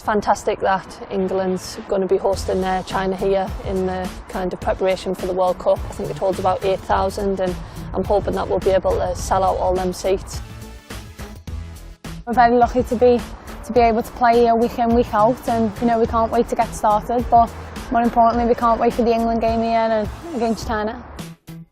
Fantastic that England's going to be hosting China here in the kind of preparation for the World Cup. I think it holds about 8,000 and I'm hoping that we'll be able to sell out all them seats. We're very lucky to be able to play here week in, week out, and we can't wait to get started, but more importantly we can't wait for the England game here and against China.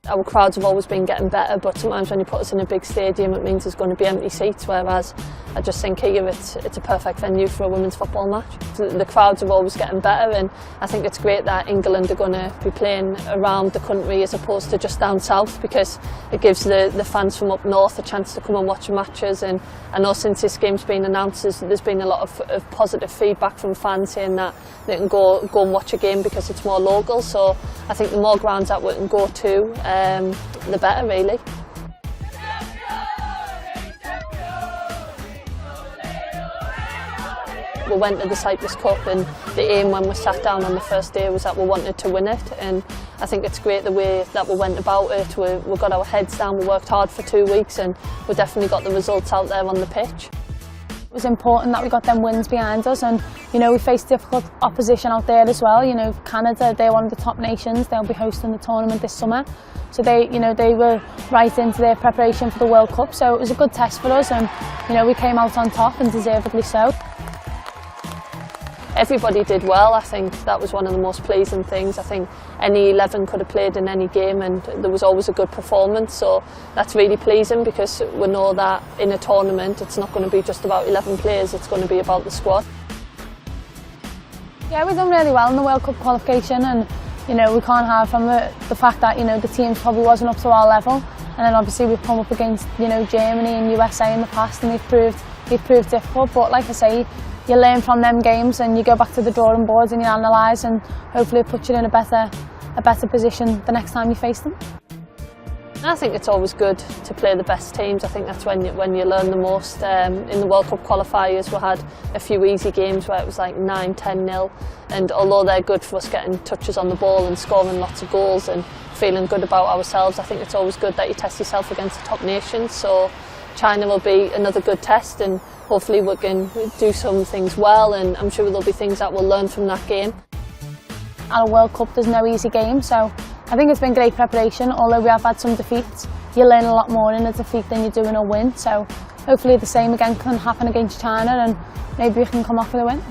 Our crowds have always been getting better, but sometimes when you put us in a big stadium it means there's going to be empty seats, whereas I just think here it's a perfect venue for a women's football match. The crowds are always getting better and I think it's great that England are going to be playing around the country as opposed to just down south, because it gives the fans from up north a chance to come and watch the matches. And I know since this game's been announced there's been a lot of positive feedback from fans saying that they can go and watch a game because it's more local, so I think the more grounds that we can go to, the better really. We went to the Cyprus Cup and the aim when we sat down on the first day was that we wanted to win it, and I think it's great the way that we went about it. We got our heads down, we worked hard for 2 weeks and we definitely got the results out there on the pitch. It was important that we got them wins behind us, and we faced difficult opposition out there as well. Canada, they're one of the top nations, they'll be hosting the tournament this summer. So they were right into their preparation for the World Cup, so it was a good test for us, and we came out on top and deservedly so. Everybody did well. I think that was one of the most pleasing things. I think any 11 could have played in any game and there was always a good performance, so that's really pleasing because we know that in a tournament it's not going to be just about 11 players, it's going to be about the squad. Yeah, we've done really well in the World Cup qualification, and we can't have from the fact that the team probably wasn't up to our level, and then obviously we've come up against Germany and USA in the past and they've proved difficult, but like I say, you learn from them games and you go back to the drawing boards and you analyse, and hopefully it puts you in a better position the next time you face them. I think it's always good to play the best teams. I think that's when you learn the most. In the World Cup qualifiers we had a few easy games where it was like 9-10-0, and although they're good for us getting touches on the ball and scoring lots of goals and feeling good about ourselves, I think it's always good that you test yourself against the top nations. So China will be another good test and hopefully we can do some things well, and I'm sure there'll be things that we'll learn from that game. At a World Cup there's no easy game, so I think it's been great preparation. Although we have had some defeats, you learn a lot more in a defeat than you do in a win, so hopefully the same again can happen against China and maybe we can come off with a win.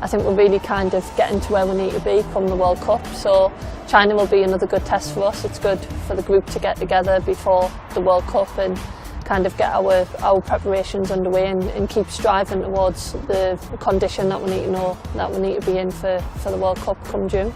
I think we're really kind of getting to where we need to be come the World Cup, so China will be another good test for us. It's good for the group to get together before the World Cup and kind of get our preparations underway and keep striving towards the condition that we need to be in for the World Cup come June.